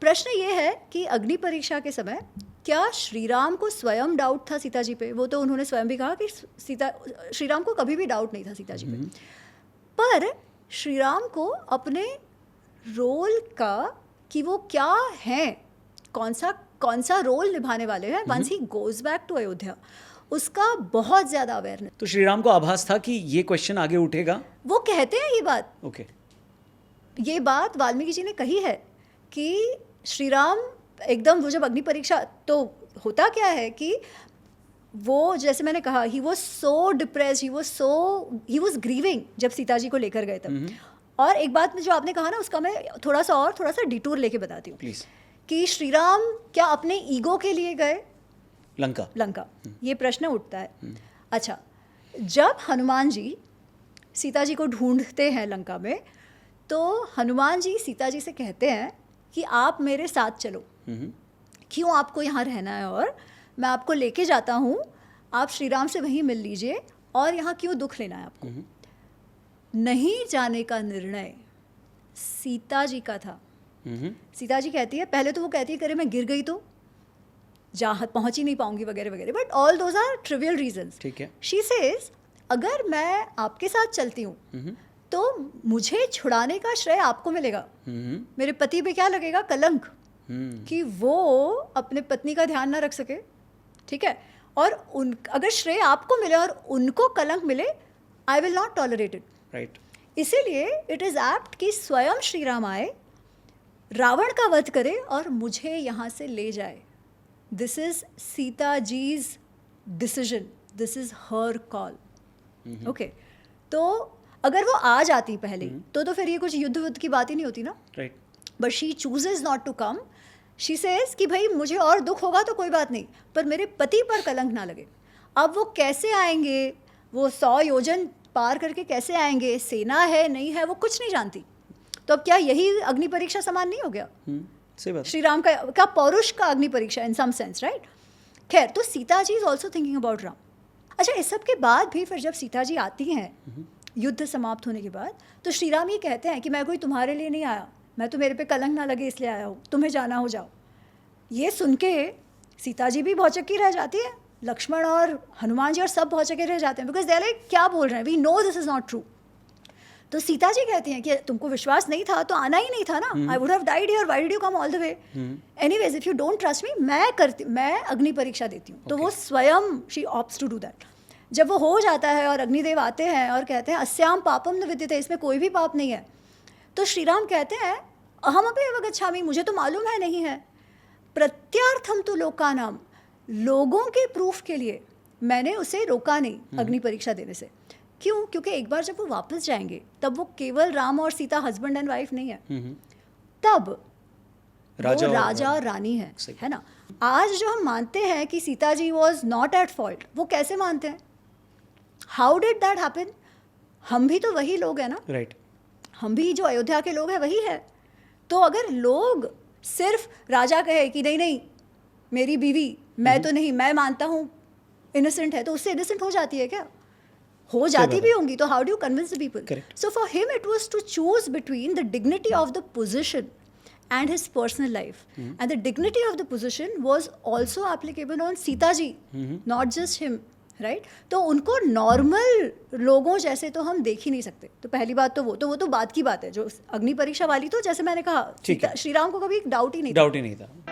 प्रश्न ये है कि अग्नि परीक्षा के समय क्या श्री राम को स्वयं डाउट था सीता जी पे? वो तो उन्होंने स्वयं भी कहा कि श्री राम को कभी भी डाउट नहीं था सीता जी पे, पर श्री राम को अपने रोल का कि वो क्या हैं, कौन सा रोल निभाने वाले हैं, once he goes back to Ayodhya, उसका बहुत ज़्यादा अवेयरनेस। तो श्री राम को आभास था कि ये क्वेश्चन आगे उठेगा? वो कहते हैं ये बात, ओके, ये बात वाल्मीकि जी ने कही है कि श्री राम एकदम, वो जब अग्नि परीक्षा, तो होता क्या है कि वो, जैसे मैंने कहा, he was so depressed, he was grieving जब सीता जी को लेकर गए तब। और एक बात जो आपने कहा ना, उसका मैं थोड़ा सा डिटूर लेके बताती हूँ प्लीज। कि श्री राम क्या अपने ईगो के लिए गए लंका? ये प्रश्न उठता है। अच्छा, जब हनुमान जी सीता जी को ढूंढते हैं लंका में, तो हनुमान जी सीता जी से कहते हैं कि आप मेरे साथ चलो, क्यों आपको यहाँ रहना है, और मैं आपको लेके जाता हूँ, आप श्री राम से वहीं मिल लीजिए, और यहाँ क्यों दुख लेना है आपको। नहीं जाने का निर्णय सीता जी का था। सीता जी कहती है, पहले तो वो कहती है करे मैं गिर गई तो जहाँ पहुँच ही नहीं पाऊंगी वगैरह वगैरह, but all those are trivial reasons. ठीक है। शी सेज, अगर मैं आपके साथ चलती हूँ तो मुझे छुड़ाने का श्रेय आपको मिलेगा, मेरे पति पे क्या लगेगा, कलंक, कि वो अपने पत्नी का ध्यान ना रख सके, ठीक है, और अगर श्रेय आपको मिले और उनको कलंक मिले, I will not tolerate it, right. इसीलिए इट इज़ एप्ट कि स्वयं श्री राम आए, रावण का वध करे और मुझे यहाँ से ले जाए। This is Sita ji's decision, this is her call. Okay, तो अगर वो आ जाती पहले तो फिर ये कुछ युद्ध की बात ही नहीं होती ना, right. But she chooses not to come. She says कि भाई मुझे और दुख होगा तो कोई बात नहीं, पर मेरे पति पर कलंक ना लगे। अब वो कैसे आएंगे, वो 100 योजन पार करके कैसे आएंगे, सेना है नहीं है वो कुछ नहीं जानती, तो अब क्या यही अग्नि परीक्षा समान नहीं हो गया? सही बात। श्री राम का पौरुष का अग्नि परीक्षा इन सम सेंस, राइट। खैर, तो Sita ji is also thinking about Ram. अच्छा, इस सब के बाद भी फिर जब सीता जी आती हैं युद्ध समाप्त होने के बाद, तो श्री राम ये कहते हैं कि मैं कोई तुम्हारे लिए नहीं आया, मैं तो मेरे पे कलंक ना लगे इसलिए आया हूँ, तुम्हें जाना हो जाओ। ये सुन के सीता जी भी भौचक्की रह जाती है, लक्ष्मण और हनुमान जी और सब भौचक्के रह जाते हैं, बिकॉज दे आर लाइक क्या बोल रहे हैं, we know this is not true. तो सीता जी कहती हैं कि तुमको विश्वास नहीं था तो आना ही नहीं था ना, I would have died here, why did you come all the way, anyways if you don't trust me, मैं अग्नि परीक्षा देती हूँ। तो वो स्वयं she opts to do that. जब वो हो जाता है और अग्निदेव आते हैं और कहते हैं अस्याम पापम न विद्यते, इसमें कोई भी पाप नहीं है, तो श्री राम कहते हैं अहमपि एव गच्छामि, मुझे तो मालूम है नहीं है, प्रत्यार्थम तो लोकानाम, लोगों के प्रूफ के लिए मैंने उसे रोका नहीं अग्नि परीक्षा देने से। क्यों? क्योंकि एक बार जब वो वापस जाएंगे तब वो केवल राम और सीता हस्बैंड एंड वाइफ नहीं है, तब राजा और रानी है ना। आज जो हम मानते हैं कि Sita ji was not at fault, वो कैसे मानते हैं? How did that happen? हम भी तो वही लोग हैं ना, राइट। हम भी जो अयोध्या के लोग हैं वही है। तो अगर लोग सिर्फ राजा कहे कि नहीं नहीं मेरी बीवी, मैं तो नहीं, मैं मानता हूँ इनोसेंट है, तो उससे इनोसेंट हो जाती है क्या? हो जाती भी होंगी, तो how do you convince the people? So for him it was to choose between the dignity of the position and his personal life, and the dignity of the position was also applicable on Sita ji, not just him, right? तो उनको normal लोगों जैसे तो हम देख ही नहीं सकते। तो पहली बात तो वो तो बात की बात है। जो अग्नि परीक्षा वाली, तो जैसे मैंने कहा श्री राम को कभी डाउट ही नहीं था।